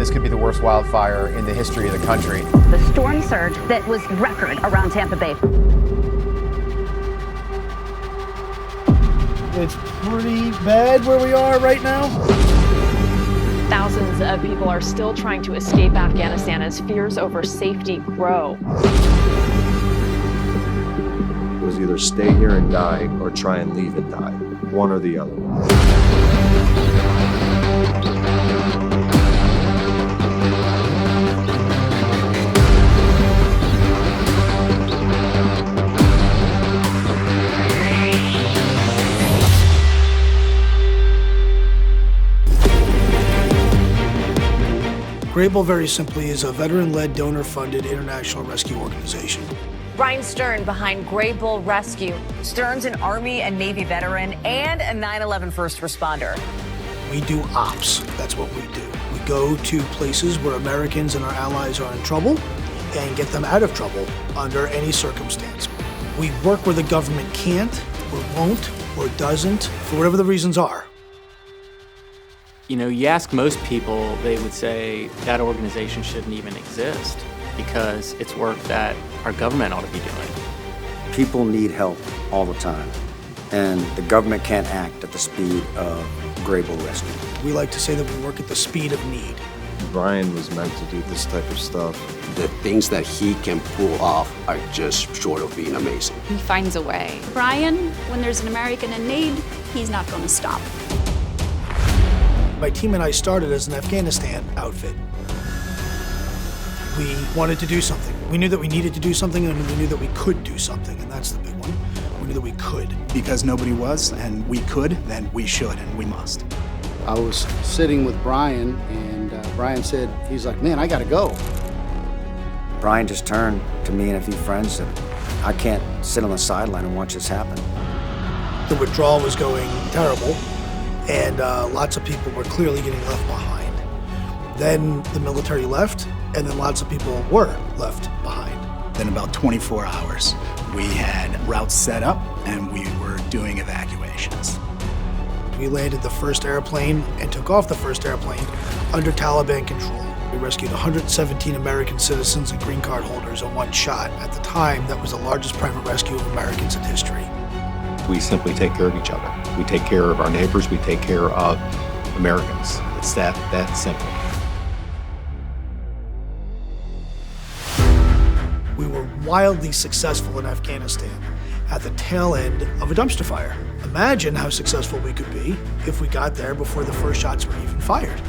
this could be the worst wildfire in the history of the country. The storm surge that was record around Tampa Bay. It's pretty bad where we are right now. Thousands of people are still trying to escape Afghanistan as fears over safety grow. It was either stay here and die or try and leave and die. One or the other. Greybull, very simply, is a veteran-led, donor-funded international rescue organization. Brian Stern behind Greybull Rescue. Stern's an Army and Navy veteran and a 9/11 first responder. We do ops. That's what we do. We go to places where Americans and our allies are in trouble and get them out of trouble under any circumstance. We work where the government can't, or won't, or doesn't, for whatever the reasons are. You know, you ask most people, they would say that organization shouldn't even exist because it's work that our government ought to be doing. People need help all the time, and the government can't act at the speed of Greybull Rescue. We like to say that we work at the speed of need. Brian was meant to do this type of stuff. The things that he can pull off are just short of being amazing. He finds a way. Brian, when there's an American in need, he's not going to stop. My team and I started as an Afghanistan outfit. We wanted to do something. We knew that we needed to do something, and we knew that we could do something, and that's the big one. We knew that we could. Because nobody was, and we could, then we should, and we must. I was sitting with Brian, and Brian said, he's like, man, I gotta go. Brian just turned to me and a few friends and I can't sit on the sideline and watch this happen. The withdrawal was going terrible, and lots of people were clearly getting left behind. Then the military left, and then lots of people were left behind. Then about 24 hours, we had routes set up, and we were doing evacuations. We landed the first airplane and took off the first airplane under Taliban control. We rescued 117 American citizens and green card holders in one shot. At the time, that was the largest private rescue of Americans in history. We simply take care of each other. We take care of our neighbors. We take care of Americans. It's that simple. We were wildly successful in Afghanistan at the tail end of a dumpster fire. Imagine how successful we could be if we got there before the first shots were even fired.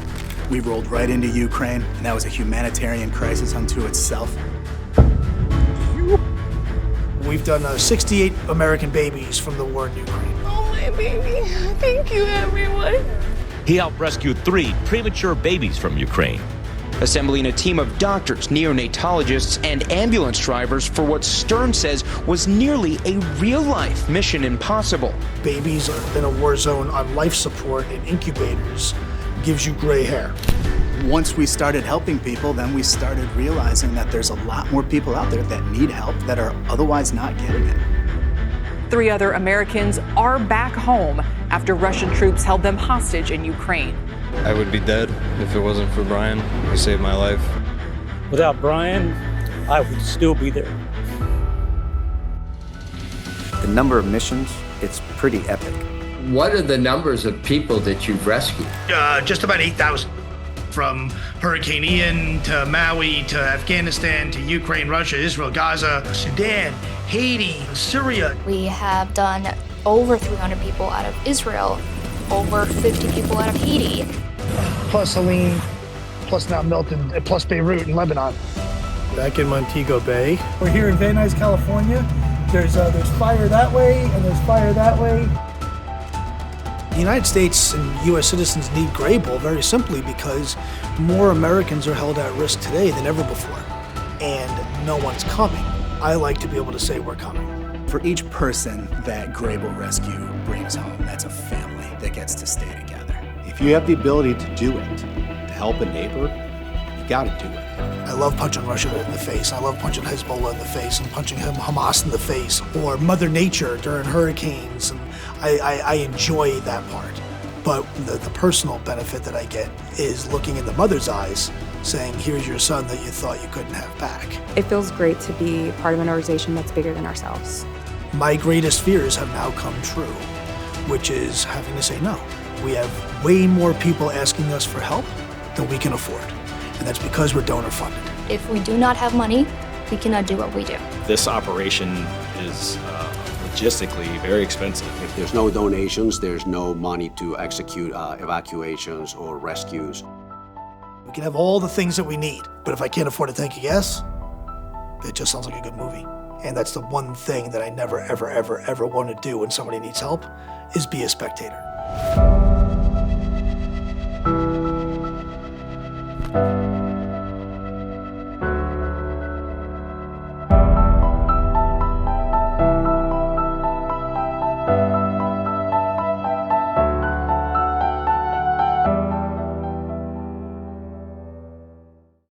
We rolled right into Ukraine, and that was a humanitarian crisis unto itself. We've done 68 American babies from the war in Ukraine. Oh, my baby. Thank you, everyone. He helped rescue 3 premature babies from Ukraine. Assembling a team of doctors, neonatologists, and ambulance drivers for what Stern says was nearly a real-life mission impossible. Babies in a war zone on life support in incubators gives you gray hair. Once we started helping people, then we started realizing that there's a lot more people out there that need help that are otherwise not getting it. 3 other Americans are back home after Russian troops held them hostage in Ukraine. I would be dead if it wasn't for Brian. He saved my life. Without Brian, I would still be there. The number of missions, it's pretty epic. What are the numbers of people that you've rescued? Just about 8,000. From Hurricane Ian to Maui to Afghanistan to Ukraine, Russia, Israel, Gaza, Sudan, Haiti, Syria. We have done over 300 people out of Israel, over 50 people out of Haiti. Plus Helene, plus now Milton, plus Beirut in Lebanon. Back in Montego Bay. We're here in Van Nuys, California. There's fire that way, and there's fire that way. The United States and U.S. citizens need Greybull very simply because more Americans are held at risk today than ever before, and no one's coming. I like to be able to say we're coming. For each person that Greybull Rescue brings home, that's a family that gets to stay together. If you have the ability to do it, to help a neighbor, you gotta do it. I love punching Russia in the face. I love punching Hezbollah in the face and punching Hamas in the face, or Mother Nature during hurricanes. And I enjoy that part. But the personal benefit that I get is looking in the mother's eyes, saying, here's your son that you thought you couldn't have back. It feels great to be part of an organization that's bigger than ourselves. My greatest fears have now come true, which is having to say no. We have way more people asking us for help than we can afford. And that's because we're donor funded. If we do not have money, we cannot do what we do. This operation is logistically very expensive. If there's no donations, there's no money to execute evacuations or rescues. We can have all the things that we need, but if I can't afford to tank a gas, it just sounds like a good movie. And that's the one thing that I never, ever, ever, ever want to do when somebody needs help, is be a spectator.